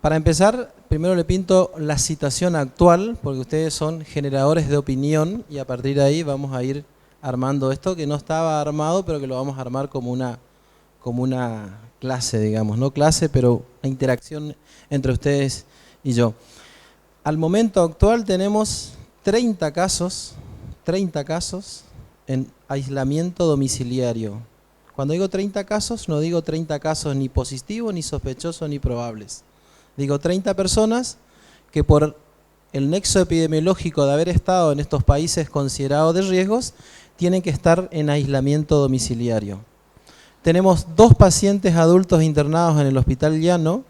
Para empezar, primero le pinto la situación actual, porque ustedes son generadores de opinión y a partir de ahí vamos a ir armando esto que no estaba armado, pero que lo vamos a armar como una clase, digamos, no clase, pero una interacción entre ustedes y yo. Al momento actual tenemos 30 casos en aislamiento domiciliario. Cuando digo 30 casos, no digo 30 casos ni positivos, ni sospechosos, ni probables. Digo 30 personas que por el nexo epidemiológico de haber estado en estos países considerados de riesgos, tienen que estar en aislamiento domiciliario. Tenemos 2 pacientes adultos internados en el Hospital Llano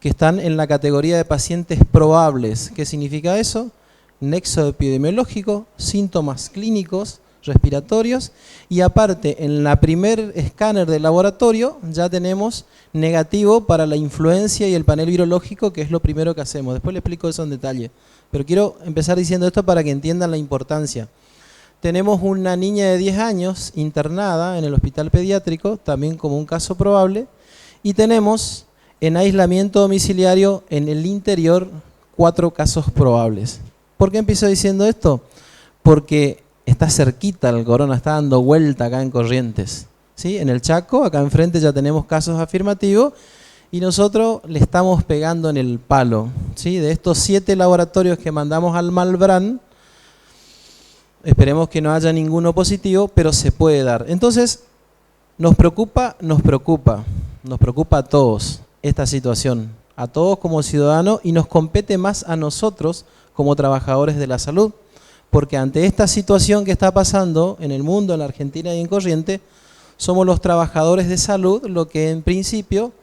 que están en la categoría de pacientes probables. ¿Qué significa eso? Nexo epidemiológico, síntomas clínicos, respiratorios, y aparte en la primer escáner del laboratorio ya tenemos negativo para la influencia y el panel virológico, que es lo primero que hacemos. Después le explico eso en detalle, pero quiero empezar diciendo esto para que entiendan la importancia. Tenemos una niña de 10 años internada en el hospital pediátrico, también como un caso probable, y tenemos en aislamiento domiciliario en el interior 4 casos probables. ¿Por qué empiezo diciendo esto? Porque está cerquita el corona, está dando vuelta acá en Corrientes, ¿sí? En el Chaco, acá enfrente ya tenemos casos afirmativos y nosotros le estamos pegando en el palo, ¿sí? De estos 7 laboratorios que mandamos al Malbrán, esperemos que no haya ninguno positivo, pero se puede dar. Entonces, nos preocupa a todos esta situación, a todos como ciudadanos, y nos compete más a nosotros como trabajadores de la salud, porque ante esta situación que está pasando en el mundo, en la Argentina y en Corrientes, somos los trabajadores de salud los que en principio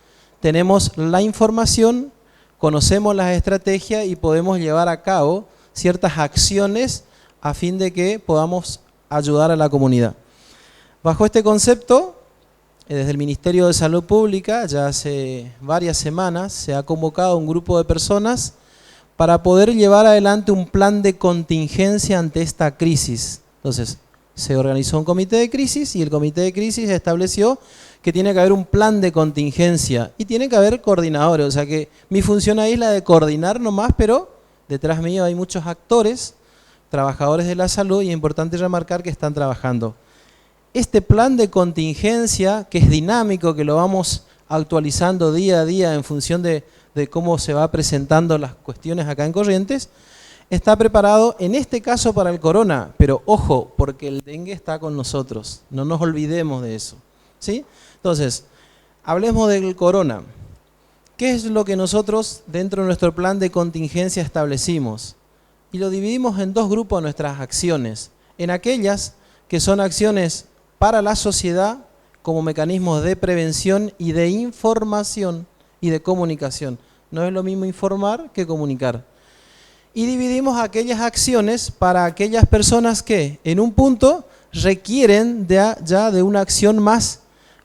tenemos la información, conocemos las estrategias y podemos llevar a cabo ciertas acciones a fin de que podamos ayudar a la comunidad. Bajo este concepto, desde el Ministerio de Salud Pública, ya hace varias semanas, se ha convocado un grupo de personas para poder llevar adelante un plan de contingencia ante esta crisis. Entonces, se organizó un comité de crisis y el comité de crisis estableció que tiene que haber un plan de contingencia y tiene que haber coordinadores. O sea que mi función ahí es la de coordinar nomás, pero detrás mío hay muchos actores, trabajadores de la salud, y es importante remarcar que están trabajando. Este plan de contingencia, que es dinámico, que lo vamos actualizando día a día en función de cómo se va presentando las cuestiones acá en Corrientes, está preparado en este caso para el corona, pero ojo, porque el dengue está con nosotros, no nos olvidemos de eso, ¿sí? Entonces, hablemos del corona. ¿Qué es lo que nosotros dentro de nuestro plan de contingencia establecimos? Y lo dividimos en 2 grupos nuestras acciones, en aquellas que son acciones para la sociedad como mecanismos de prevención y de información y de comunicación. No es lo mismo informar que comunicar. Y dividimos aquellas acciones para aquellas personas que en un punto requieren ya de una acción más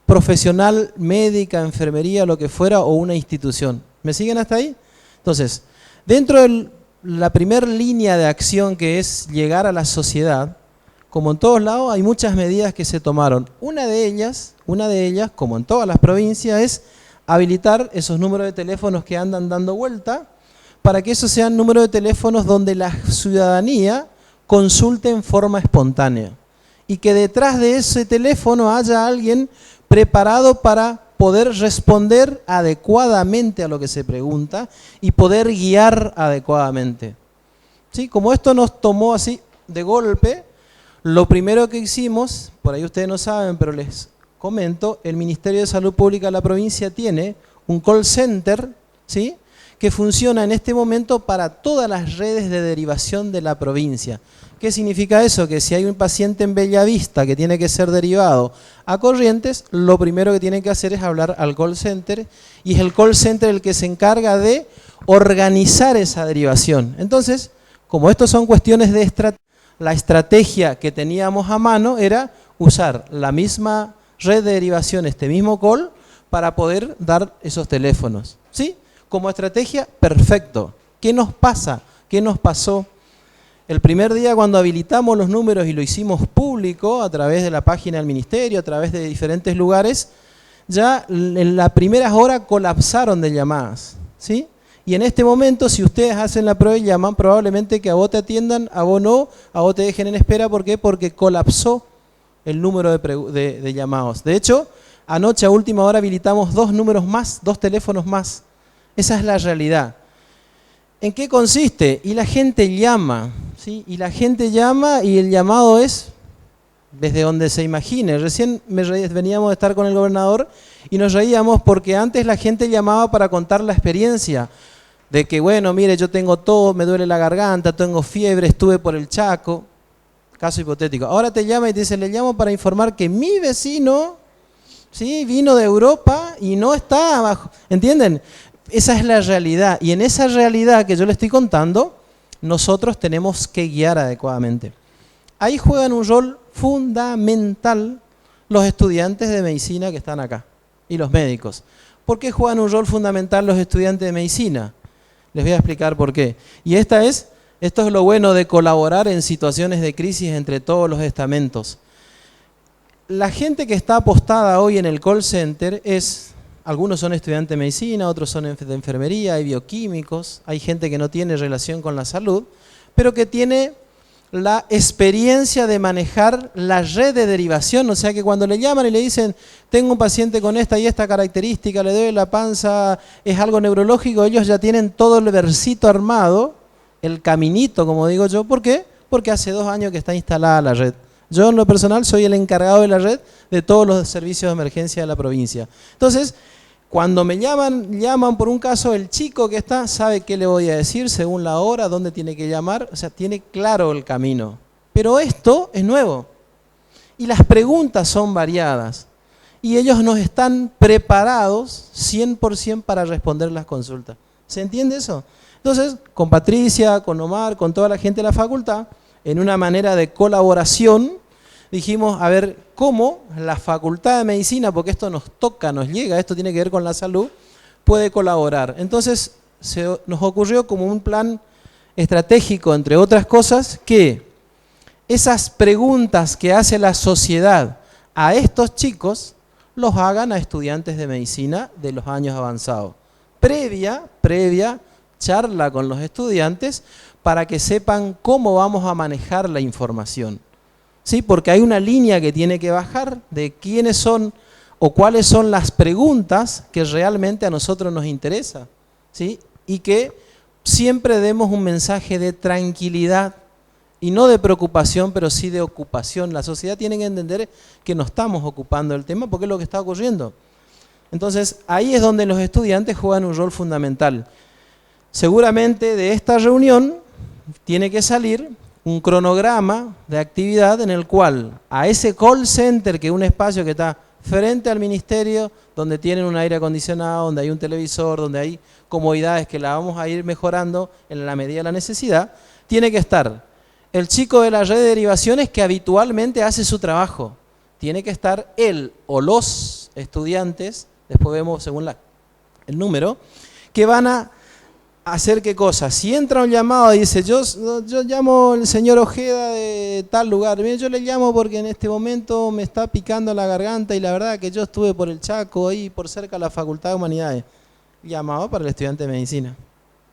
profesional, médica, enfermería, lo que fuera, o una institución. ¿Me siguen hasta ahí? Entonces, dentro de la primera línea de acción, que es llegar a la sociedad, como en todos lados, hay muchas medidas que se tomaron. Una de ellas, como en todas las provincias, es habilitar esos números de teléfonos que andan dando vuelta, para que esos sean números de teléfonos donde la ciudadanía consulte en forma espontánea. Y que detrás de ese teléfono haya alguien preparado para poder responder adecuadamente a lo que se pregunta y poder guiar adecuadamente. ¿Sí? Como esto nos tomó así de golpe, lo primero que hicimos, por ahí ustedes no saben, pero les comento, el Ministerio de Salud Pública de la provincia tiene un call center, ¿sí?, que funciona en este momento para todas las redes de derivación de la provincia. ¿Qué significa eso? Que si hay un paciente en Bellavista que tiene que ser derivado a Corrientes, lo primero que tiene que hacer es hablar al call center, y es el call center el que se encarga de organizar esa derivación. Entonces, como estos son cuestiones de la estrategia que teníamos a mano era usar la misma red de derivación, este mismo call, para poder dar esos teléfonos, ¿sí? Como estrategia, perfecto. ¿Qué nos pasa? ¿Qué nos pasó? El primer día, cuando habilitamos los números y lo hicimos público a través de la página del ministerio, a través de diferentes lugares, ya en las primeras horas colapsaron de llamadas, ¿sí? Y en este momento, si ustedes hacen la prueba y llaman, probablemente que a vos te atiendan, a vos no, a vos te dejen en espera. ¿Por qué? Porque colapsó el número de llamados. De hecho, anoche a última hora habilitamos 2 números más, 2 teléfonos más. Esa es la realidad. ¿En qué consiste? Y la gente llama, ¿sí? Y la gente llama y el llamado es desde donde se imagine. Recién veníamos de estar con el gobernador y nos reíamos porque antes la gente llamaba para contar la experiencia de que, bueno, mire, yo tengo tos, me duele la garganta, tengo fiebre, estuve por el Chaco, caso hipotético. Ahora te llama y te dice, le llamo para informar que mi vecino, ¿sí?, vino de Europa y no está abajo, ¿entienden? Esa es la realidad, y en esa realidad que yo le estoy contando, nosotros tenemos que guiar adecuadamente. Ahí juegan un rol fundamental los estudiantes de medicina que están acá, y los médicos. ¿Por qué juegan un rol fundamental los estudiantes de medicina? Les voy a explicar por qué. Y esto es lo bueno de colaborar en situaciones de crisis entre todos los estamentos. La gente que está apostada hoy en el call center algunos son estudiantes de medicina, otros son de enfermería, hay bioquímicos, hay gente que no tiene relación con la salud, pero que tiene la experiencia de manejar la red de derivación, o sea que cuando le llaman y le dicen, tengo un paciente con esta y esta característica, le duele la panza, es algo neurológico, ellos ya tienen todo el versito armado, el caminito, como digo yo. ¿Por qué? Porque hace 2 años que está instalada la red. Yo en lo personal soy el encargado de la red de todos los servicios de emergencia de la provincia. Entonces, cuando me llaman por un caso, el chico que está sabe qué le voy a decir según la hora, dónde tiene que llamar, o sea, tiene claro el camino. Pero esto es nuevo y las preguntas son variadas y ellos no están preparados 100% para responder las consultas. ¿Se entiende eso? Entonces, con Patricia, con Omar, con toda la gente de la facultad, en una manera de colaboración, dijimos, a ver, cómo la Facultad de Medicina, porque esto nos toca, nos llega, esto tiene que ver con la salud, puede colaborar. Entonces, nos ocurrió como un plan estratégico, entre otras cosas, que esas preguntas que hace la sociedad a estos chicos, los hagan a estudiantes de medicina de los años avanzados. Previa charla con los estudiantes para que sepan cómo vamos a manejar la información. ¿Sí? Porque hay una línea que tiene que bajar de quiénes son o cuáles son las preguntas que realmente a nosotros nos interesa, ¿sí? Y que siempre demos un mensaje de tranquilidad y no de preocupación, pero sí de ocupación. La sociedad tiene que entender que no estamos ocupando el tema porque es lo que está ocurriendo. Entonces, ahí es donde los estudiantes juegan un rol fundamental. Seguramente de esta reunión tiene que salir un cronograma de actividad en el cual a ese call center, que es un espacio que está frente al ministerio, donde tienen un aire acondicionado, donde hay un televisor, donde hay comodidades que la vamos a ir mejorando en la medida de la necesidad, tiene que estar el chico de la red de derivaciones que habitualmente hace su trabajo. Tiene que estar él o los estudiantes, después vemos según el número, que van a hacer qué cosa. Si entra un llamado y dice, yo llamo al señor Ojeda de tal lugar, mire, yo le llamo porque en este momento me está picando la garganta y la verdad que yo estuve por el Chaco, ahí por cerca de la Facultad de Humanidades. Llamado para el estudiante de medicina.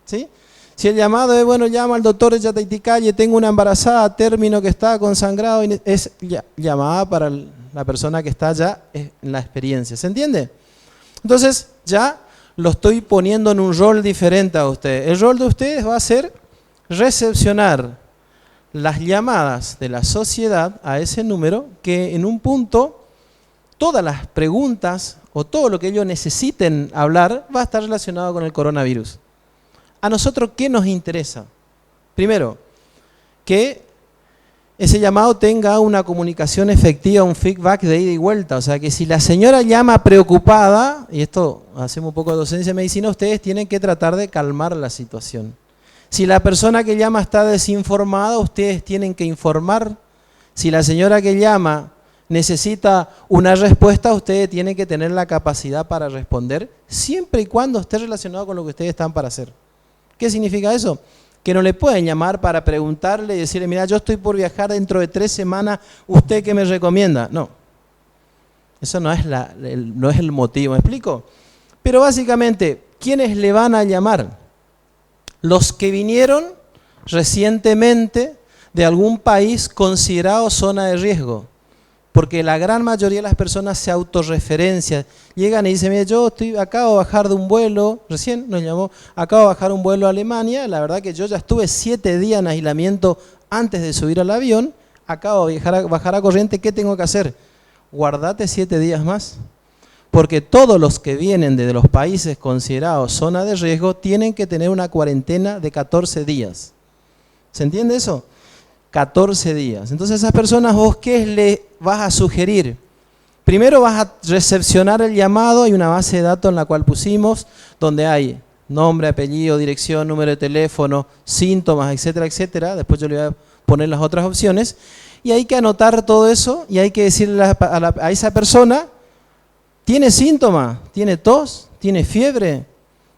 ¿Sí? Si el llamado es, bueno, llamo al doctor de Yataiticalle, tengo una embarazada a término que está con sangrado, es llamada para la persona que está ya en la experiencia. ¿Se entiende? Entonces, ya lo estoy poniendo en un rol diferente a ustedes. El rol de ustedes va a ser recepcionar las llamadas de la sociedad a ese número, que en un punto todas las preguntas o todo lo que ellos necesiten hablar va a estar relacionado con el coronavirus. ¿A nosotros qué nos interesa? Primero, que ese llamado tenga una comunicación efectiva, un feedback de ida y vuelta. O sea, que si la señora llama preocupada, y esto hacemos un poco de docencia de medicina, ustedes tienen que tratar de calmar la situación. Si la persona que llama está desinformada, ustedes tienen que informar. Si la señora que llama necesita una respuesta, ustedes tienen que tener la capacidad para responder, siempre y cuando esté relacionado con lo que ustedes están para hacer. ¿Qué significa eso? Que no le pueden llamar para preguntarle y decirle, mira, yo estoy por viajar dentro de 3 semanas, ¿usted qué me recomienda? No, eso no es el motivo, ¿me explico? Pero básicamente, ¿quiénes le van a llamar? los que vinieron recientemente de algún país considerado zona de riesgo. Porque la gran mayoría de las personas se autorreferencian. Llegan y dicen, mira, yo acabo de bajar de un vuelo, recién nos llamó, acabo de bajar un vuelo a Alemania, la verdad que yo ya estuve 7 días en aislamiento antes de subir al avión, acabo de bajar a Corrientes, ¿qué tengo que hacer? Guardate 7 días más. Porque todos los que vienen de los países considerados zona de riesgo tienen que tener una cuarentena de 14 días. ¿Se entiende eso? 14 días. Entonces a esas personas vos, ¿qué le vas a sugerir? Primero vas a recepcionar el llamado, hay una base de datos en la cual pusimos, donde hay nombre, apellido, dirección, número de teléfono, síntomas, etcétera, etcétera. Después yo le voy a poner las otras opciones. Y hay que anotar todo eso y hay que decirle a esa persona, ¿tiene síntomas? ¿Tiene tos? ¿Tiene fiebre?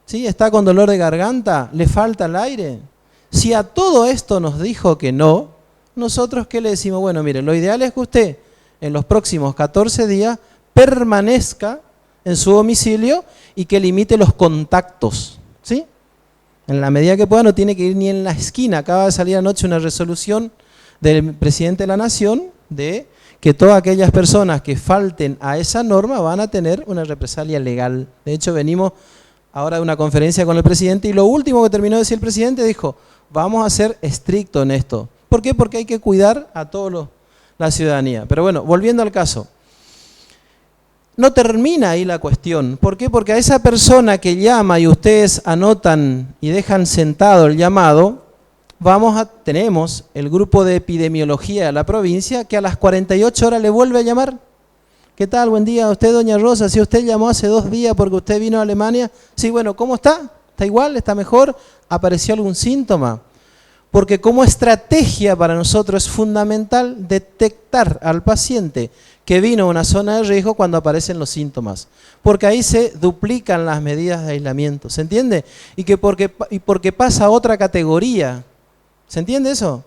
¿Sí? ¿Está con dolor de garganta? ¿Le falta el aire? Si a todo esto nos dijo que no, nosotros ¿qué le decimos? Bueno, mire, lo ideal es que usted en los próximos 14 días permanezca en su domicilio y que limite los contactos, ¿sí? En la medida que pueda, no tiene que ir ni en la esquina. Acaba de salir anoche una resolución del presidente de la Nación de que todas aquellas personas que falten a esa norma van a tener una represalia legal. De hecho, venimos ahora de una conferencia con el presidente y lo último que terminó de decir el presidente dijo, vamos a ser estrictos en esto. ¿Por qué? Porque hay que cuidar a toda la ciudadanía. Pero bueno, volviendo al caso. No termina ahí la cuestión. ¿Por qué? Porque a esa persona que llama y ustedes anotan y dejan sentado el llamado, tenemos el grupo de epidemiología de la provincia que a las 48 horas le vuelve a llamar. ¿Qué tal? Buen día. Usted, doña Rosa, si usted llamó hace 2 días porque usted vino a Alemania. Sí, bueno, ¿cómo está? ¿Está igual? ¿Está mejor? ¿Apareció algún síntoma? Porque como estrategia para nosotros es fundamental detectar al paciente que vino a una zona de riesgo cuando aparecen los síntomas. Porque ahí se duplican las medidas de aislamiento. ¿Se entiende? Y porque pasa a otra categoría. ¿Se entiende eso?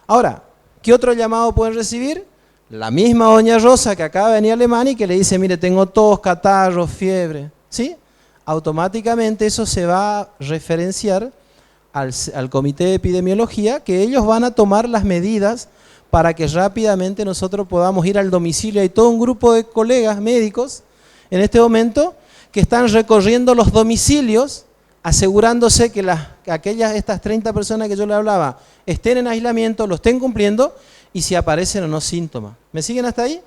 Ahora, ¿qué otro llamado pueden recibir? La misma doña Rosa que acaba de venir a Alemania y que le dice, mire, tengo tos, catarro, fiebre. ¿Sí? Automáticamente eso se va a referenciar al comité de epidemiología, que ellos van a tomar las medidas para que rápidamente nosotros podamos ir al domicilio. Hay todo un grupo de colegas médicos en este momento que están recorriendo los domicilios asegurándose que estas 30 personas que yo le hablaba estén en aislamiento, lo estén cumpliendo y si aparecen o no síntomas. ¿Me siguen hasta ahí?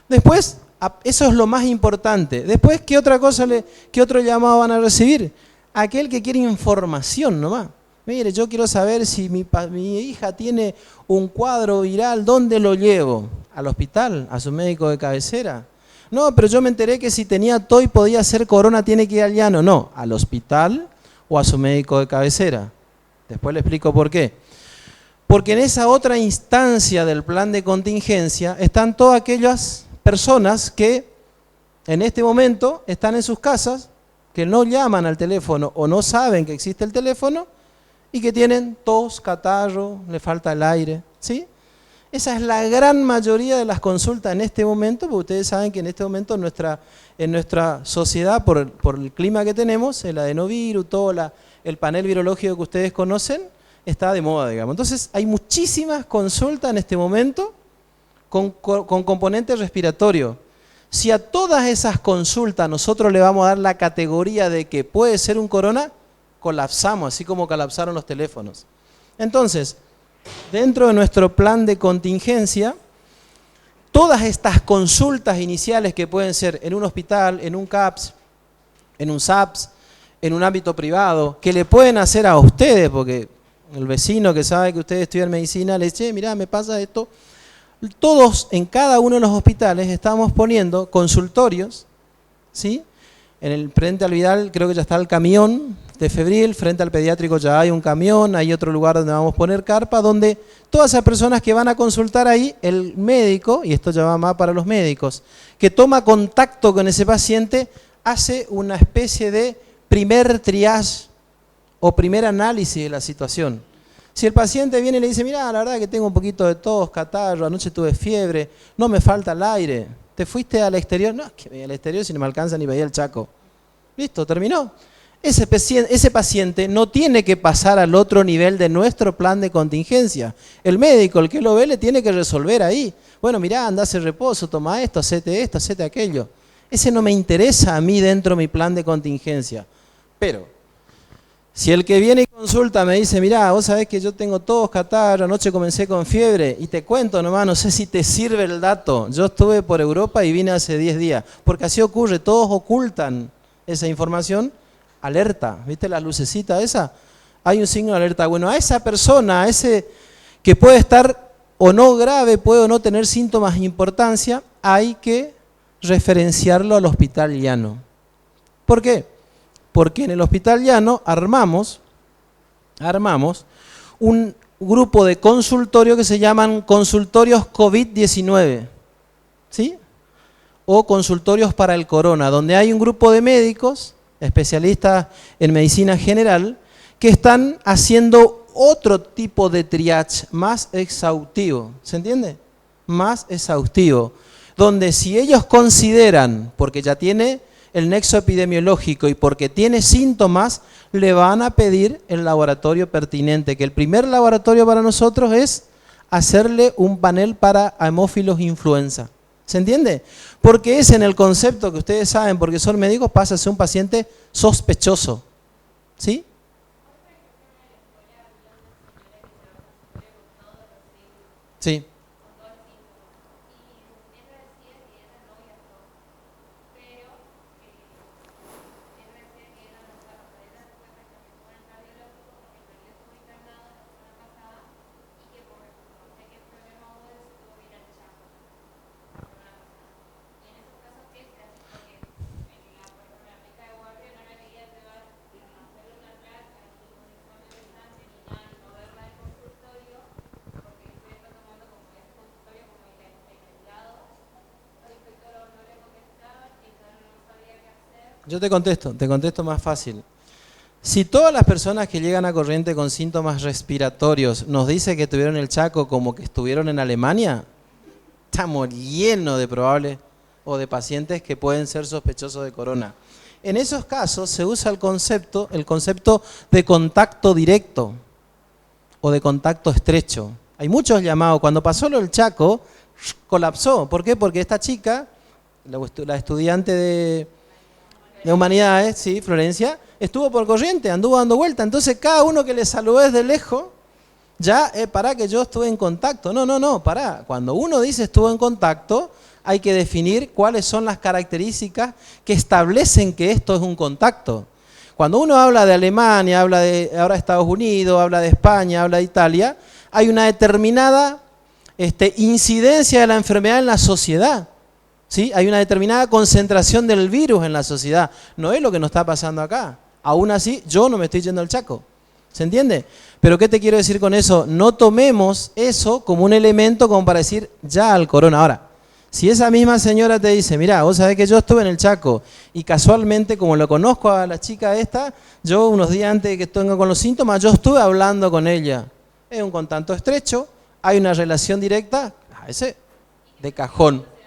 Después, eso es lo más importante. Después, ¿qué otro llamado van a recibir? Aquel que quiere información nomás. Mire, yo quiero saber si mi hija tiene un cuadro viral, ¿dónde lo llevo? ¿Al hospital? ¿A su médico de cabecera? No, pero yo me enteré que si tenía tos y podía hacer corona, tiene que ir al llano. No, al hospital o a su médico de cabecera. Después le explico por qué. Porque en esa otra instancia del plan de contingencia están todas aquellas personas que en este momento están en sus casas, que no llaman al teléfono o no saben que existe el teléfono y que tienen tos, catarro, le falta el aire, ¿sí? Esa es la gran mayoría de las consultas en este momento, porque ustedes saben que en este momento en nuestra sociedad, por el clima que tenemos, el adenovirus, todo el panel virológico que ustedes conocen, está de moda, digamos. Entonces hay muchísimas consultas en este momento con componente respiratorio. Si a todas esas consultas nosotros le vamos a dar la categoría de que puede ser un corona, colapsamos, así como colapsaron los teléfonos. Entonces, dentro de nuestro plan de contingencia, todas estas consultas iniciales que pueden ser en un hospital, en un CAPS, en un SAPS, en un ámbito privado, que le pueden hacer a ustedes, porque el vecino que sabe que ustedes estudian medicina le dice, mirá, me pasa esto. Todos, en cada uno de los hospitales, estamos poniendo consultorios, ¿sí? Frente al Vidal creo que ya está el camión de febril, frente al pediátrico ya hay un camión, hay otro lugar donde vamos a poner carpa, donde todas esas personas que van a consultar ahí, el médico, y esto ya va más para los médicos, que toma contacto con ese paciente, hace una especie de primer triage o primer análisis de la situación. Si el paciente viene y le dice, mira, la verdad que tengo un poquito de tos, catarro, anoche tuve fiebre, no me falta el aire, ¿te fuiste al exterior? No, es que me voy al exterior si no me alcanza ni para ir al Chaco. Listo, terminó. ese paciente no tiene que pasar al otro nivel de nuestro plan de contingencia. El médico, el que lo ve, le tiene que resolver ahí. Bueno, mirá, anda a hacer reposo, toma esto, hacete aquello. Ese no me interesa a mí dentro de mi plan de contingencia. Pero, si el que viene y consulta me dice, mirá, vos sabés que yo tengo tos, catarro, anoche comencé con fiebre, y te cuento nomás, no sé si te sirve el dato. Yo estuve por Europa y vine hace 10 días, porque así ocurre, todos ocultan esa información. Alerta, ¿viste la lucecita esa? Hay un signo de alerta. Bueno, a esa persona, a ese que puede estar o no grave, puede o no tener síntomas de importancia, hay que referenciarlo al hospital llano. ¿Por qué? Porque en el hospital llano armamos un grupo de consultorio que se llaman consultorios COVID-19, ¿sí? O consultorios para el corona, donde hay un grupo de médicos especialistas en medicina general, que están haciendo otro tipo de triage más exhaustivo, ¿se entiende? Más exhaustivo, donde si ellos consideran, porque ya tiene el nexo epidemiológico y porque tiene síntomas, le van a pedir el laboratorio pertinente, que el primer laboratorio para nosotros es hacerle un panel para hemófilos influenza. ¿Se entiende? Porque es en el concepto que ustedes saben, porque son médicos, pasa a ser un paciente sospechoso. ¿Sí? Sí. Yo te contesto más fácil. Si todas las personas que llegan a Corriente con síntomas respiratorios nos dicen que estuvieron en el Chaco como que estuvieron en Alemania, estamos llenos de probables o de pacientes que pueden ser sospechosos de corona. En esos casos se usa el concepto de contacto directo o de contacto estrecho. Hay muchos llamados. Cuando pasó lo del Chaco, colapsó. ¿Por qué? Porque esta chica, la estudiante de Humanidades, sí, Florencia, estuvo por Corriente, anduvo dando vuelta. Entonces cada uno que le saludó desde lejos, ya, pará que yo estuve en contacto. No, pará. Cuando uno dice estuvo en contacto, hay que definir cuáles son las características que establecen que esto es un contacto. Cuando uno habla de Alemania, habla de ahora Estados Unidos, habla de España, habla de Italia, hay una determinada incidencia de la enfermedad en la sociedad. ¿Sí? Hay una determinada concentración del virus en la sociedad. No es lo que nos está pasando acá. Aún así, yo no me estoy yendo al Chaco. ¿Se entiende? Pero ¿qué te quiero decir con eso? No tomemos eso como un elemento como para decir ya al corona. Ahora, si esa misma señora te dice, mira, vos sabés que yo estuve en el Chaco y casualmente, como lo conozco a la chica esta, yo unos días antes de que tenga con los síntomas, yo estuve hablando con ella. Es un contacto estrecho, hay una relación directa, ese de cajón.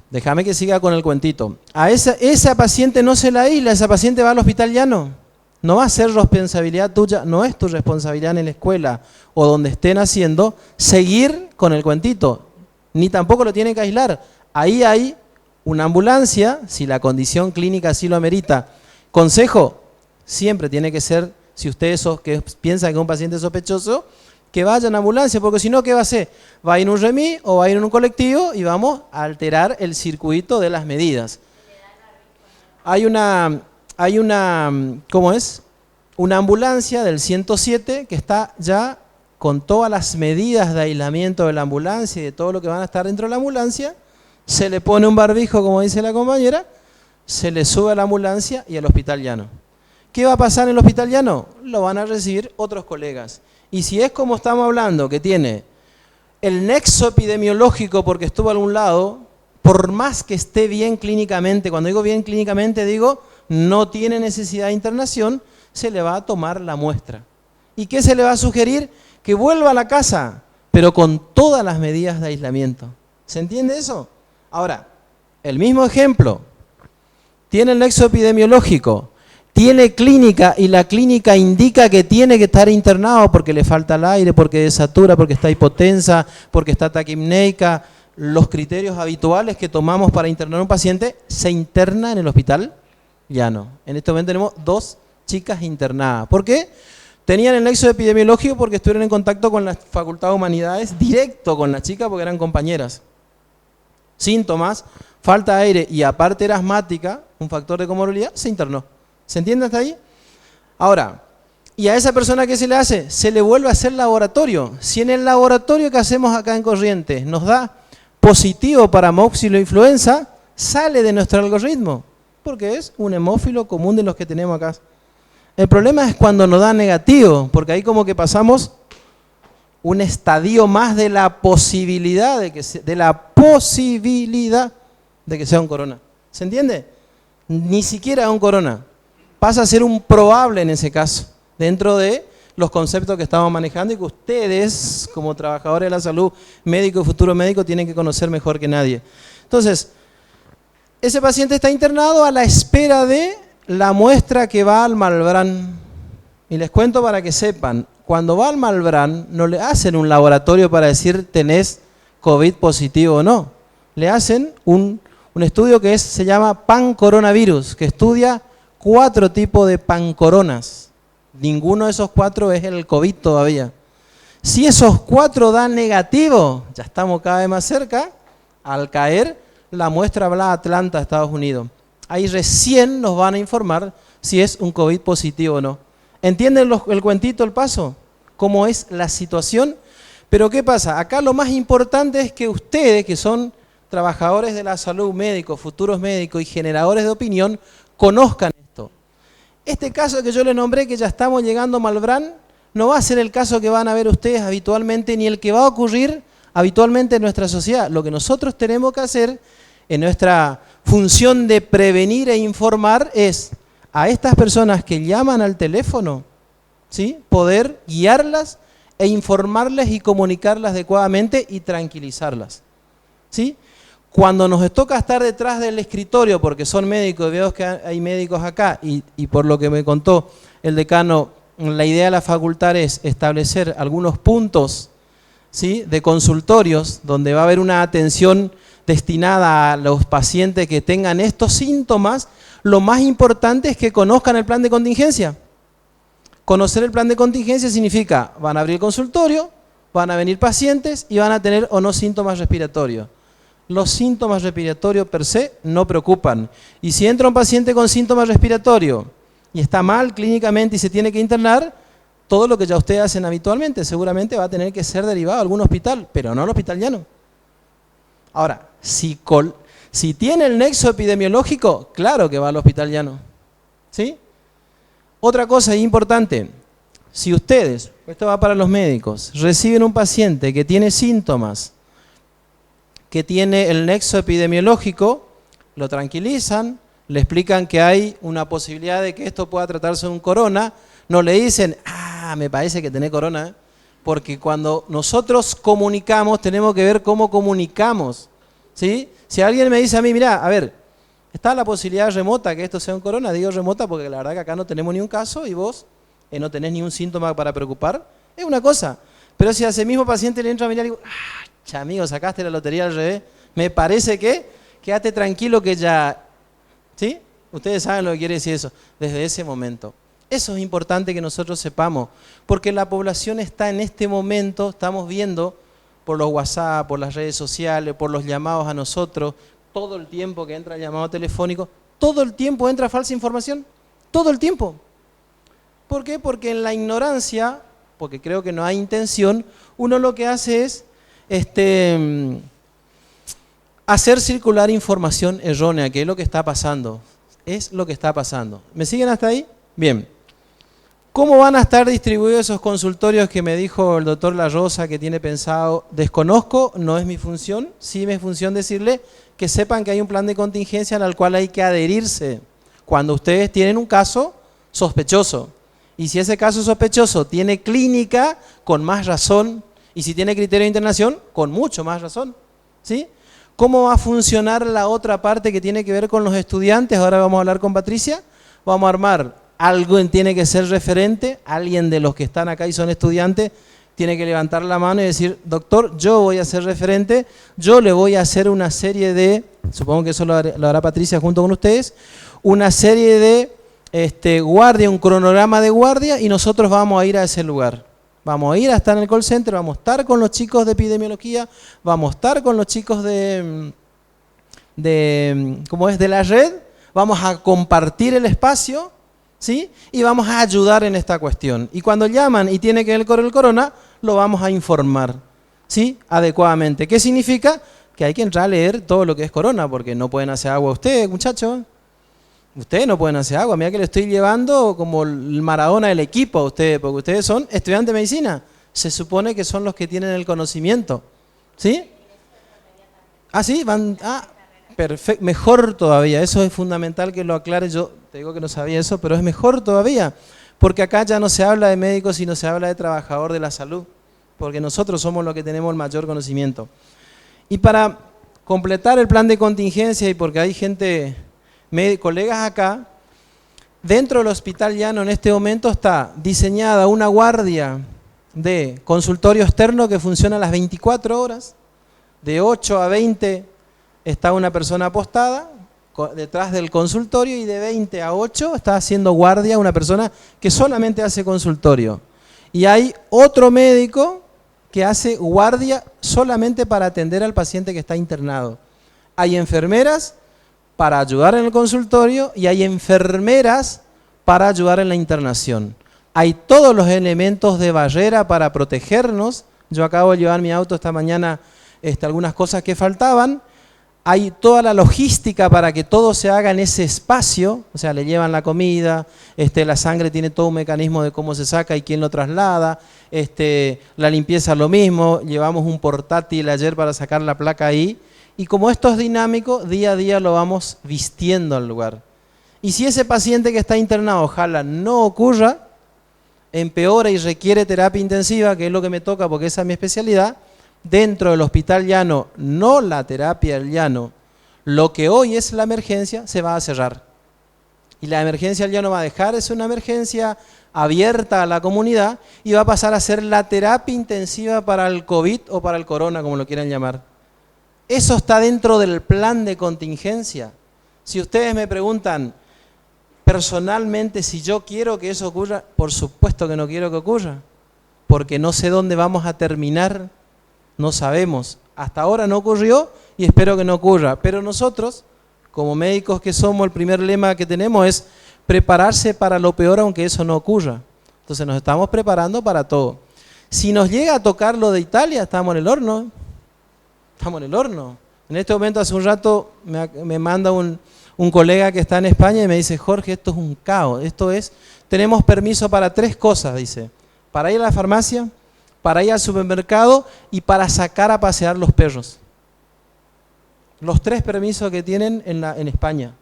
Déjame que siga con el cuentito. A esa paciente no se la aísla, esa paciente va al hospital llano. No va a ser responsabilidad tuya, no es tu responsabilidad en la escuela o donde estén haciendo, seguir con el cuentito. Ni tampoco lo tienen que aislar. Ahí hay una ambulancia, si la condición clínica así lo amerita. Consejo, siempre tiene que ser, si ustedes que piensan que es un paciente sospechoso, que vaya en ambulancia, porque si no, ¿qué va a hacer? Va a ir en un remis o va a ir en un colectivo y vamos a alterar el circuito de las medidas. Hay una, ¿cómo es? Una ambulancia del 107 que está ya con todas las medidas de aislamiento de la ambulancia y de todo lo que van a estar dentro de la ambulancia, se le pone un barbijo, como dice la compañera, se le sube a la ambulancia y al hospital llano. ¿Qué va a pasar en el hospital llano? Lo van a recibir otros colegas. Y si es como estamos hablando, que tiene el nexo epidemiológico porque estuvo a algún lado, por más que esté bien clínicamente, cuando digo bien clínicamente digo no tiene necesidad de internación, se le va a tomar la muestra. ¿Y qué se le va a sugerir? Que vuelva a la casa, pero con todas las medidas de aislamiento. ¿Se entiende eso? Ahora, el mismo ejemplo. tiene el nexo epidemiológico, tiene clínica y la clínica indica que tiene que estar internado porque le falta el aire, porque desatura, porque está hipotensa, porque está taquipneica, los criterios habituales que tomamos para internar a un paciente, ¿se interna en el hospital? Ya no. En este momento tenemos 2 chicas internadas. ¿Por qué? Tenían el nexo epidemiológico porque estuvieron en contacto con la Facultad de Humanidades, directo con las chicas porque eran compañeras. Síntomas, falta de aire y aparte era asmática, un factor de comorbilidad, se internó. ¿Se entiende hasta ahí? Ahora, ¿y a esa persona qué se le hace? Se le vuelve a hacer laboratorio. Si en el laboratorio que hacemos acá en Corrientes nos da positivo para moxiloinfluenza, sale de nuestro algoritmo, porque es un hemófilo común de los que tenemos acá. El problema es cuando nos da negativo, porque ahí como que pasamos un estadio más de la posibilidad de que sea un corona. ¿Se entiende? Ni siquiera un corona. Pasa a ser un probable en ese caso, dentro de los conceptos que estamos manejando y que ustedes, como trabajadores de la salud, médico y futuro médico, tienen que conocer mejor que nadie. Entonces, ese paciente está internado a la espera de la muestra que va al Malbrán. Y les cuento para que sepan, cuando va al Malbrán no le hacen un laboratorio para decir tenés COVID positivo o no. Le hacen un estudio que se llama pancoronavirus, que estudia 4 tipos de pancoronas. Ninguno de esos 4 es el COVID todavía. Si esos 4 dan negativo, ya estamos cada vez más cerca, al caer la muestra va a Atlanta, Estados Unidos. Ahí recién nos van a informar si es un COVID positivo o no. ¿Entienden el cuentito, el paso? ¿Cómo es la situación? Pero ¿qué pasa? Acá lo más importante es que ustedes, que son trabajadores de la salud, médicos, futuros médicos y generadores de opinión, conozcan esto. Este caso que yo les nombré, que ya estamos llegando a Malbrán, no va a ser el caso que van a ver ustedes habitualmente, ni el que va a ocurrir habitualmente en nuestra sociedad. Lo que nosotros tenemos que hacer en nuestra función de prevenir e informar es a estas personas que llaman al teléfono, ¿sí?, poder guiarlas e informarles y comunicarlas adecuadamente y tranquilizarlas, ¿sí? Cuando nos toca estar detrás del escritorio, porque son médicos, veo que hay médicos acá, y por lo que me contó el decano, la idea de la facultad es establecer algunos puntos, ¿sí?, de consultorios, donde va a haber una atención destinada a los pacientes que tengan estos síntomas. Lo más importante es que conozcan el plan de contingencia. Conocer el plan de contingencia significa, van a abrir el consultorio, van a venir pacientes y van a tener o no síntomas respiratorios. Los síntomas respiratorios per se no preocupan. Y si entra un paciente con síntomas respiratorios y está mal clínicamente y se tiene que internar, todo lo que ya ustedes hacen habitualmente seguramente va a tener que ser derivado a algún hospital, pero no al hospital llano. Ahora, si tiene el nexo epidemiológico, claro que va al hospital llano, ¿sí? Otra cosa importante, si ustedes, esto va para los médicos, reciben un paciente que tiene síntomas, que tiene el nexo epidemiológico, lo tranquilizan, le explican que hay una posibilidad de que esto pueda tratarse de un corona, no le dicen, me parece que tenés corona, ¿eh? Porque cuando nosotros comunicamos, tenemos que ver cómo comunicamos, ¿sí? Si alguien me dice a mí, mira, a ver, está la posibilidad remota que esto sea un corona, digo remota porque la verdad que acá no tenemos ni un caso y vos no tenés ni un síntoma para preocupar, es una cosa. Pero si a ese mismo paciente le entra a mirar y digo, amigo, sacaste la lotería al revés, me parece que, quédate tranquilo que ya, ¿sí? Ustedes saben lo que quiere decir eso, desde ese momento. Eso es importante que nosotros sepamos, porque la población está en este momento, estamos viendo por los WhatsApp, por las redes sociales, por los llamados a nosotros, todo el tiempo que entra el llamado telefónico, todo el tiempo entra falsa información, todo el tiempo. ¿Por qué? Porque en la ignorancia, porque creo que no hay intención, uno lo que hace es hacer circular información errónea, que es lo que está pasando. Es lo que está pasando. ¿Me siguen hasta ahí? Bien. ¿Cómo van a estar distribuidos esos consultorios que me dijo el doctor La Rosa que tiene pensado? Desconozco, no es mi función. Sí es mi función decirle que sepan que hay un plan de contingencia al cual hay que adherirse cuando ustedes tienen un caso sospechoso. Y si ese caso sospechoso tiene clínica, con más razón. Y si tiene criterio de internación, con mucho más razón, ¿sí? ¿Cómo va a funcionar la otra parte que tiene que ver con los estudiantes? Ahora vamos a hablar con Patricia. Vamos a armar, alguien tiene que ser referente, alguien de los que están acá y son estudiantes tiene que levantar la mano y decir, doctor, yo voy a ser referente, yo le voy a hacer una serie de, supongo que eso lo hará Patricia junto con ustedes, una serie de guardia, un cronograma de guardia, y nosotros vamos a ir a ese lugar. Vamos a ir a estar en el call center, vamos a estar con los chicos de epidemiología, vamos a estar con los chicos de la red, vamos a compartir el espacio, ¿sí? Y vamos a ayudar en esta cuestión. Y cuando llaman y tiene que ver con el corona, lo vamos a informar, ¿sí? Adecuadamente. ¿Qué significa? Que hay que entrar a leer todo lo que es corona, porque no pueden hacer agua ustedes, muchachos. Ustedes no pueden hacer agua. Mira que le estoy llevando como el Maradona del equipo a ustedes, porque ustedes son estudiantes de medicina. Se supone que son los que tienen el conocimiento, ¿sí? Ah, sí, van... Ah, perfecto, mejor todavía. Eso es fundamental que lo aclare. Yo te digo que no sabía eso, pero es mejor todavía. Porque acá ya no se habla de médicos, sino se habla de trabajador de la salud. Porque nosotros somos los que tenemos el mayor conocimiento. Y para completar el plan de contingencia, y porque hay gente, colegas acá, dentro del Hospital Llano en este momento está diseñada una guardia de consultorio externo que funciona a las 24 horas. De 8 a 20 está una persona apostada detrás del consultorio, y de 20 a 8 está haciendo guardia una persona que solamente hace consultorio. Y hay otro médico que hace guardia solamente para atender al paciente que está internado. Hay enfermeras para ayudar en el consultorio y hay enfermeras para ayudar en la internación. Hay todos los elementos de barrera para protegernos. Yo acabo de llevar mi auto esta mañana, algunas cosas que faltaban. Hay toda la logística para que todo se haga en ese espacio, o sea, le llevan la comida, la sangre tiene todo un mecanismo de cómo se saca y quién lo traslada, la limpieza lo mismo, llevamos un portátil ayer para sacar la placa ahí, y como esto es dinámico, día a día lo vamos vistiendo al lugar. Y si ese paciente que está internado, ojalá no ocurra, empeora y requiere terapia intensiva, que es lo que me toca porque esa es mi especialidad, dentro del Hospital Llano, no la terapia del Llano, lo que hoy es la emergencia se va a cerrar. Y la emergencia del Llano va a dejar de ser una emergencia abierta a la comunidad y va a pasar a ser la terapia intensiva para el COVID o para el corona, como lo quieran llamar. Eso está dentro del plan de contingencia. Si ustedes me preguntan personalmente si yo quiero que eso ocurra, por supuesto que no quiero que ocurra, porque no sé dónde vamos a terminar. No sabemos, hasta ahora no ocurrió y espero que no ocurra, pero nosotros, como médicos que somos, el primer lema que tenemos es prepararse para lo peor aunque eso no ocurra. Entonces nos estamos preparando para todo. Si nos llega a tocar lo de Italia, estamos en el horno. Estamos en el horno. En este momento, hace un rato, me manda un colega que está en España y me dice, Jorge, esto es un caos. Tenemos permiso para 3 cosas, dice. Para ir a la farmacia, para ir al supermercado y para sacar a pasear los perros. Los 3 permisos que tienen en España.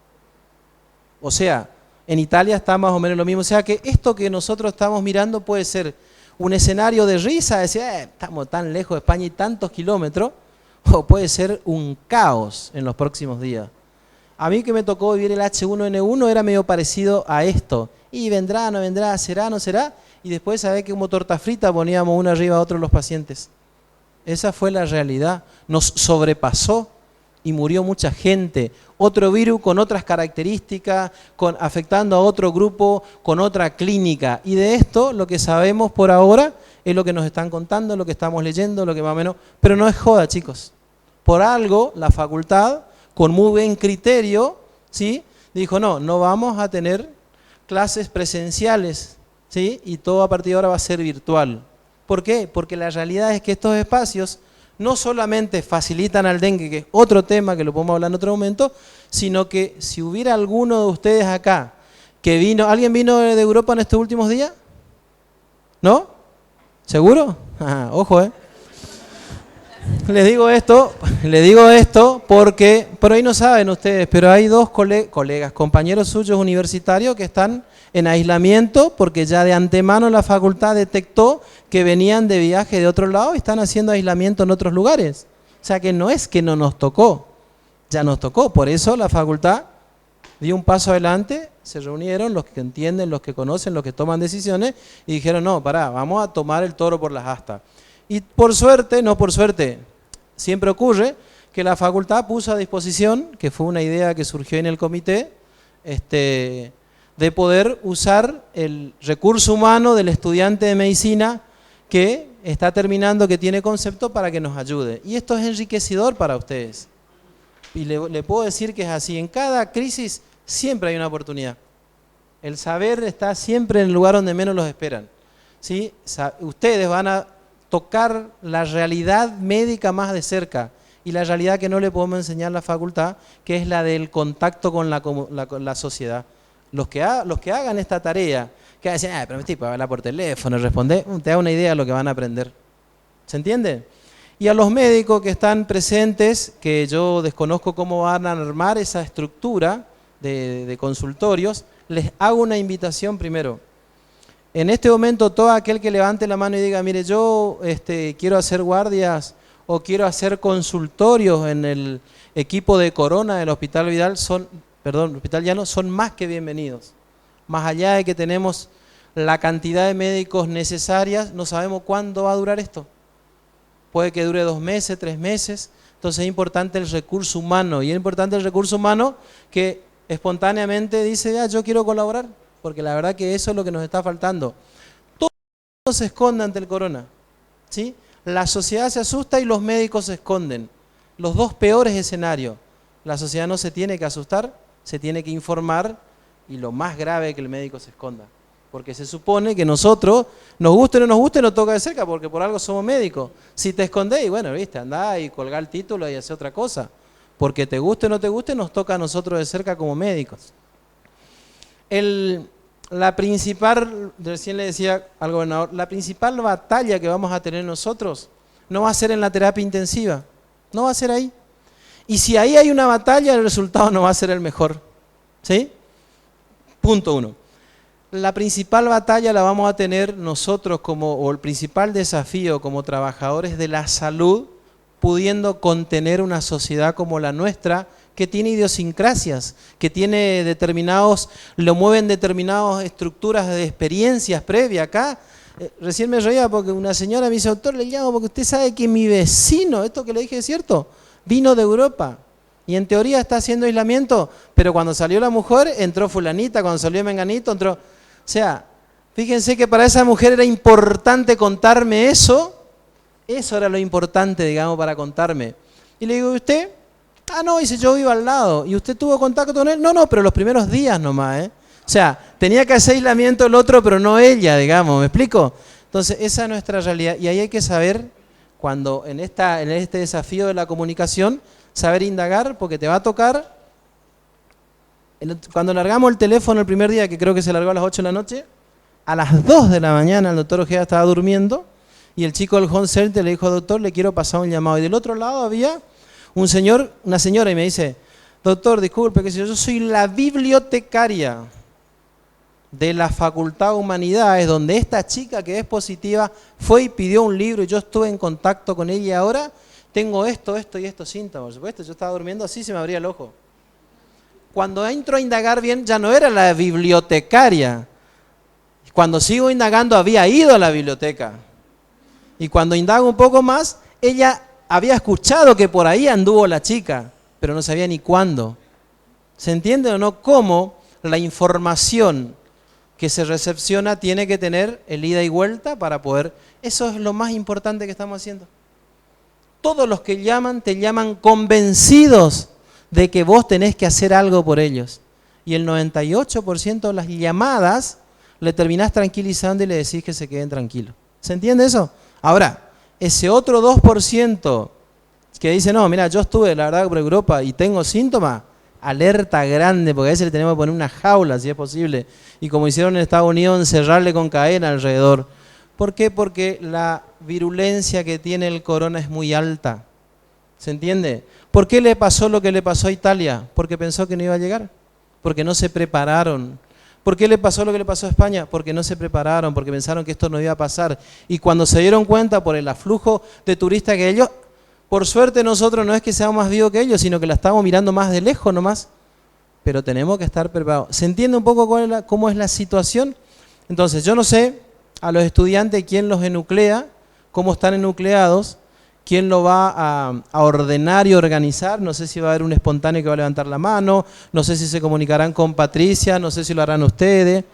O sea, en Italia está más o menos lo mismo. O sea que esto que nosotros estamos mirando puede ser un escenario de risa, decir, estamos tan lejos de España y tantos kilómetros, o puede ser un caos en los próximos días. A mí que me tocó vivir el H1N1 era medio parecido a esto. Y vendrá, no vendrá, será, no será. Y después, ¿sabés que como torta frita poníamos uno arriba a otro los pacientes? Esa fue la realidad. Nos sobrepasó y murió mucha gente. Otro virus con otras características, afectando a otro grupo, con otra clínica. Y de esto, lo que sabemos por ahora es lo que nos están contando, lo que estamos leyendo, lo que más o menos... Pero no es joda, chicos. Por algo, la facultad, con muy buen criterio, ¿sí?, dijo, no vamos a tener clases presenciales, ¿sí?, y todo a partir de ahora va a ser virtual. ¿Por qué? Porque la realidad es que estos espacios no solamente facilitan al dengue, que es otro tema que lo podemos hablar en otro momento, sino que si hubiera alguno de ustedes acá que vino, ¿alguien vino de Europa en estos últimos días? ¿No? ¿Seguro? Ojo, Les digo esto porque, por ahí no saben ustedes, pero hay 2 colegas, compañeros suyos universitarios que están en aislamiento porque ya de antemano la facultad detectó que venían de viaje de otro lado y están haciendo aislamiento en otros lugares. O sea que no es que no nos tocó, Ya nos tocó, por eso la facultad dio un paso adelante, se reunieron los que entienden, los que conocen, los que toman decisiones y dijeron, no, pará, vamos a tomar el toro por las astas. Y por suerte, no por suerte, siempre ocurre que la facultad puso a disposición, que fue una idea que surgió en el comité, de poder usar el recurso humano del estudiante de medicina que está terminando, que tiene concepto, para que nos ayude. Y esto es enriquecedor para ustedes. Y le puedo decir que es así. En cada crisis siempre hay una oportunidad. El saber está siempre en el lugar donde menos los esperan. ¿Sí? Ustedes van a tocar la realidad médica más de cerca y la realidad que no le podemos enseñar la facultad, que es la del contacto con la sociedad. Los que hagan esta tarea, que dicen, pero este tipo habla por teléfono, responde, te da una idea de lo que van a aprender. ¿Se entiende? Y a los médicos que están presentes, que yo desconozco cómo van a armar esa estructura de consultorios, les hago una invitación primero. En este momento, todo aquel que levante la mano y diga, mire, yo quiero hacer guardias o quiero hacer consultorios en el equipo de Corona del Hospital Vidal, Hospital Llano, son más que bienvenidos. Más allá de que tenemos la cantidad de médicos necesarias, no sabemos cuándo va a durar esto. Puede que dure 2 meses, 3 meses. Entonces es importante el recurso humano. Y es importante el recurso humano que espontáneamente dice, yo quiero colaborar. Porque la verdad que eso es lo que nos está faltando. Todo se esconde ante el corona, ¿sí? La sociedad se asusta y los médicos se esconden. Los dos peores escenarios. La sociedad no se tiene que asustar, se tiene que informar, y lo más grave es que el médico se esconda. Porque se supone que nosotros, nos guste o no nos guste, nos toca de cerca, porque por algo somos médicos. Si te escondés, bueno, viste, andá y colgá el título y hacé otra cosa. Porque te guste o no te guste, nos toca a nosotros de cerca como médicos. La principal, recién le decía al gobernador, la principal batalla que vamos a tener nosotros no va a ser en la terapia intensiva, no va a ser ahí. Y si ahí hay una batalla, el resultado no va a ser el mejor. ¿Sí? Punto 1. La principal batalla la vamos a tener nosotros o el principal desafío como trabajadores de la salud, pudiendo contener una sociedad como la nuestra, que tiene idiosincrasias, que tiene lo mueven determinadas estructuras de experiencias previas. Acá, recién me reía porque una señora me dice, doctor, le llamo porque usted sabe que mi vecino, esto que le dije es cierto, vino de Europa y en teoría está haciendo aislamiento, pero cuando salió la mujer entró fulanita, cuando salió menganito entró. O sea, fíjense que para esa mujer era importante contarme eso era lo importante, digamos, para contarme. Y le digo, ¿y usted? No, dice, yo vivo al lado. ¿Y usted tuvo contacto con él? No, pero los primeros días nomás, O sea, tenía que hacer aislamiento el otro, pero no ella, digamos, ¿me explico? Entonces, esa es nuestra realidad. Y ahí hay que saber, cuando en este desafío de la comunicación, saber indagar, porque te va a tocar. Cuando largamos el teléfono el primer día, que creo que se largó a las 8 de la noche, a las 2 de la mañana el doctor Ojeda estaba durmiendo, y el chico del home center le dijo, doctor, le quiero pasar un llamado. Y del otro lado había una señora, y me dice, doctor, disculpe, que yo soy la bibliotecaria de la Facultad de Humanidades, donde esta chica que es positiva fue y pidió un libro y yo estuve en contacto con ella y ahora tengo esto y estos síntomas. Por supuesto, yo estaba durmiendo así, se me abría el ojo. Cuando entro a indagar bien, ya no era la bibliotecaria. Cuando sigo indagando, había ido a la biblioteca. Y cuando indago un poco más, ella había escuchado que por ahí anduvo la chica, pero no sabía ni cuándo. ¿Se entiende o no? Cómo la información que se recepciona tiene que tener el ida y vuelta para poder. Eso es lo más importante que estamos haciendo. Todos los que llaman, te llaman convencidos de que vos tenés que hacer algo por ellos. Y el 98% de las llamadas le terminás tranquilizando y le decís que se queden tranquilos. ¿Se entiende eso? Ahora, ese otro 2% que dice, no, mira, yo estuve, la verdad, por Europa y tengo síntomas, alerta grande, porque a veces le tenemos que poner una jaula, si es posible. Y como hicieron en Estados Unidos, encerrarle con cadena alrededor. ¿Por qué? Porque la virulencia que tiene el corona es muy alta. ¿Se entiende? ¿Por qué le pasó lo que le pasó a Italia? Porque pensó que no iba a llegar. Porque no se prepararon. ¿Por qué le pasó lo que le pasó a España? Porque no se prepararon, porque pensaron que esto no iba a pasar. Y cuando se dieron cuenta por el aflujo de turistas que ellos, Por suerte nosotros no es que seamos más vivos que ellos, sino que la estamos mirando más de lejos nomás. Pero tenemos que estar preparados. ¿Se entiende un poco cómo es la situación? Entonces, yo no sé a los estudiantes quién los enuclea, cómo están enucleados, quién lo va a ordenar y organizar. No sé si va a haber un espontáneo que va a levantar la mano, no sé si se comunicarán con Patricia, no sé si lo harán ustedes.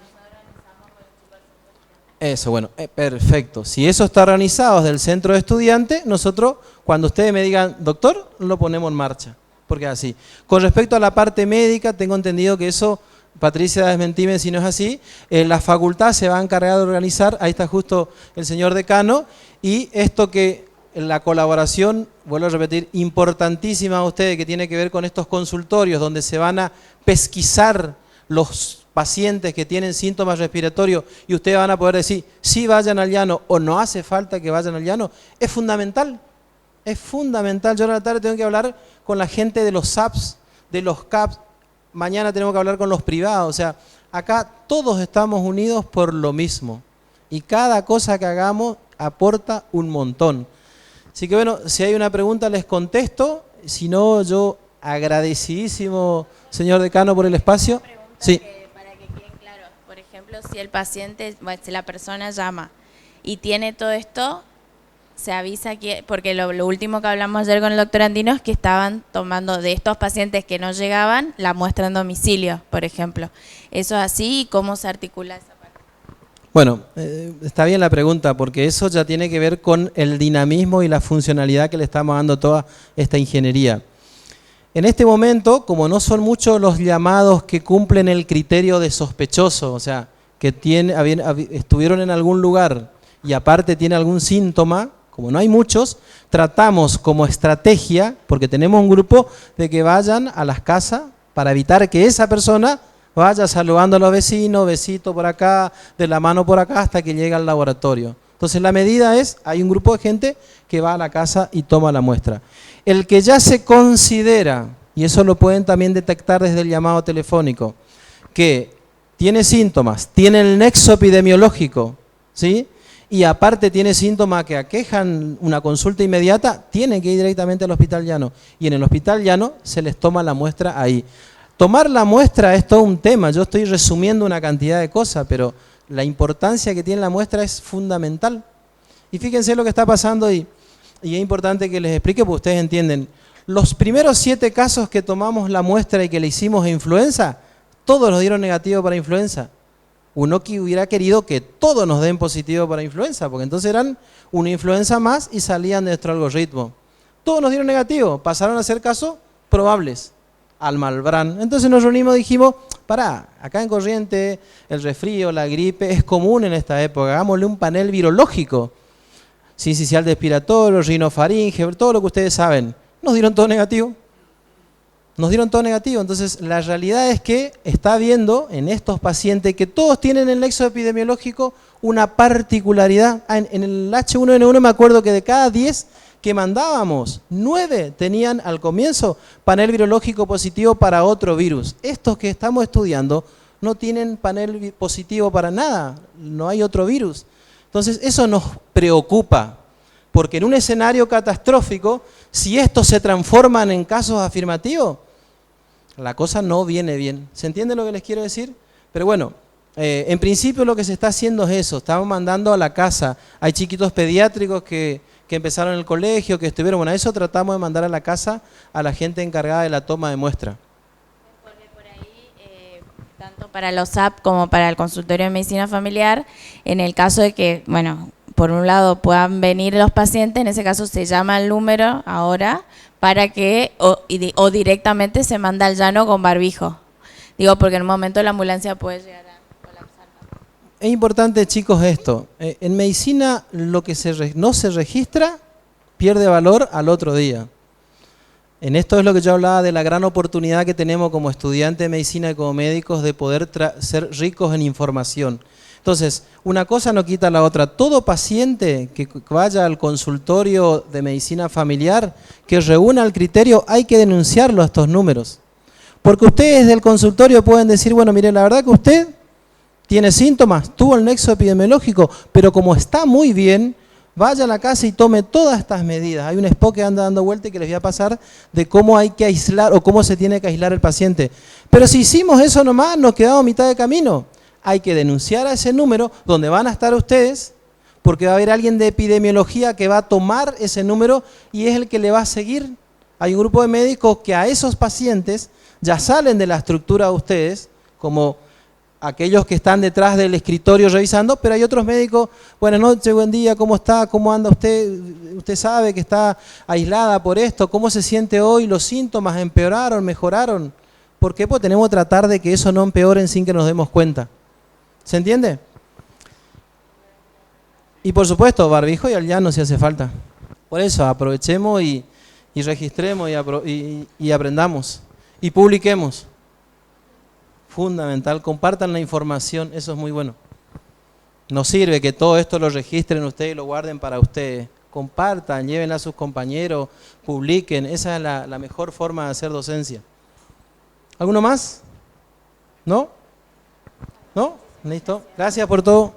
Eso, bueno, perfecto. Si eso está organizado desde el centro de estudiantes, nosotros, cuando ustedes me digan, doctor, lo ponemos en marcha, porque es así. Con respecto a la parte médica, tengo entendido que eso, Patricia, desmentime si no es así, la facultad se va a encargar de organizar, ahí está justo el señor decano, y esto que la colaboración, vuelvo a repetir, importantísima a ustedes, que tiene que ver con estos consultorios, donde se van a pesquisar los pacientes que tienen síntomas respiratorios y ustedes van a poder decir si vayan al llano o no hace falta que vayan al llano, es fundamental. Es fundamental. Yo ahora a la tarde tengo que hablar con la gente de los SAPs, de los CAPs, mañana tenemos que hablar con los privados, o sea, acá todos estamos unidos por lo mismo y cada cosa que hagamos aporta un montón. Así que bueno, si hay una pregunta les contesto, si no yo agradecidísimo, señor decano, por el espacio. Sí. Para que quede claro, por ejemplo, si el paciente, si la persona llama y tiene todo esto, se avisa que, porque lo último que hablamos ayer con el doctor Andino es que estaban tomando de estos pacientes que no llegaban la muestra en domicilio, por ejemplo. ¿Eso es así y cómo se articula esa parte? Bueno, está bien la pregunta, porque eso ya tiene que ver con el dinamismo y la funcionalidad que le estamos dando a toda esta ingeniería. En este momento, como no son muchos los llamados que cumplen el criterio de sospechoso, o sea, que estuvieron en algún lugar y aparte tiene algún síntoma, como no hay muchos, tratamos como estrategia, porque tenemos un grupo, de que vayan a las casas para evitar que esa persona vaya saludando a los vecinos, besito por acá, de la mano por acá, hasta que llegue al laboratorio. Entonces la medida es, hay un grupo de gente que va a la casa y toma la muestra. El que ya se considera, y eso lo pueden también detectar desde el llamado telefónico, que tiene síntomas, tiene el nexo epidemiológico, ¿sí? Y aparte tiene síntomas que aquejan una consulta inmediata, tienen que ir directamente al hospital llano. Y en el hospital llano se les toma la muestra ahí. Tomar la muestra es todo un tema, yo estoy resumiendo una cantidad de cosas, pero la importancia que tiene la muestra es fundamental. Y fíjense lo que está pasando y es importante que les explique porque ustedes entienden. Los primeros 7 casos que tomamos la muestra y que le hicimos a influenza, todos nos dieron negativo para influenza. Uno que hubiera querido que todos nos den positivo para influenza, porque entonces eran una influenza más y salían de nuestro algoritmo. Todos nos dieron negativo, pasaron a ser casos probables al Malbrán. Entonces nos reunimos y dijimos, pará, acá en Corrientes el resfrío, la gripe es común en esta época, hagámosle un panel virológico. Sincicial respiratorio, rinofaringe, todo lo que ustedes saben. Nos dieron todo negativo. Nos dieron todo negativo. Entonces la realidad es que está viendo en estos pacientes que todos tienen el nexo epidemiológico una particularidad. En el H1N1 me acuerdo que de cada 10 que mandábamos, 9 tenían al comienzo panel virológico positivo para otro virus. Estos que estamos estudiando no tienen panel positivo para nada, no hay otro virus. Entonces eso nos preocupa, porque en un escenario catastrófico, si estos se transforman en casos afirmativos, la cosa no viene bien. ¿Se entiende lo que les quiero decir? Pero bueno, en principio lo que se está haciendo es eso, estamos mandando a la casa. Hay chiquitos pediátricos que empezaron en el colegio, que estuvieron, bueno, a eso tratamos de mandar a la casa a la gente encargada de la toma de muestra. Porque por ahí, tanto para los SAP como para el consultorio de medicina familiar, en el caso de que, bueno, por un lado puedan venir los pacientes, en ese caso se llama el número ahora para que, o directamente se manda al llano con barbijo. Digo, porque en un momento la ambulancia puede llegar a colapsar. Es importante, chicos, esto. En medicina lo que no se registra pierde valor al otro día. En esto es lo que yo hablaba de la gran oportunidad que tenemos como estudiantes de medicina y como médicos de poder ser ricos en información. Entonces, una cosa no quita la otra. Todo paciente que vaya al consultorio de medicina familiar, que reúna el criterio, hay que denunciarlo a estos números. Porque ustedes del consultorio pueden decir, bueno, mire, la verdad que usted tiene síntomas, tuvo el nexo epidemiológico, pero como está muy bien, vaya a la casa y tome todas estas medidas. Hay un spot que anda dando vuelta y que les voy a pasar de cómo hay que aislar o cómo se tiene que aislar el paciente. Pero si hicimos eso nomás, nos quedamos a mitad de camino. Hay que denunciar a ese número donde van a estar ustedes, porque va a haber alguien de epidemiología que va a tomar ese número y es el que le va a seguir. Hay un grupo de médicos que a esos pacientes ya salen de la estructura de ustedes, como aquellos que están detrás del escritorio revisando, pero hay otros médicos, buenas noches, buen día, ¿cómo está? ¿Cómo anda usted? Usted sabe que está aislada por esto, ¿cómo se siente hoy? ¿Los síntomas empeoraron, mejoraron? ¿Por qué? Pues tenemos que tratar de que eso no empeore sin que nos demos cuenta. ¿Se entiende? Y por supuesto, barbijo y al llano si hace falta. Por eso, aprovechemos y registremos y aprendamos y publiquemos. Fundamental, compartan la información, eso es muy bueno. Nos sirve que todo esto lo registren ustedes y lo guarden para ustedes. Compartan, llévenla a sus compañeros, publiquen, esa es la mejor forma de hacer docencia. ¿Alguno más? ¿No? ¿No? ¿Listo? Gracias por todo.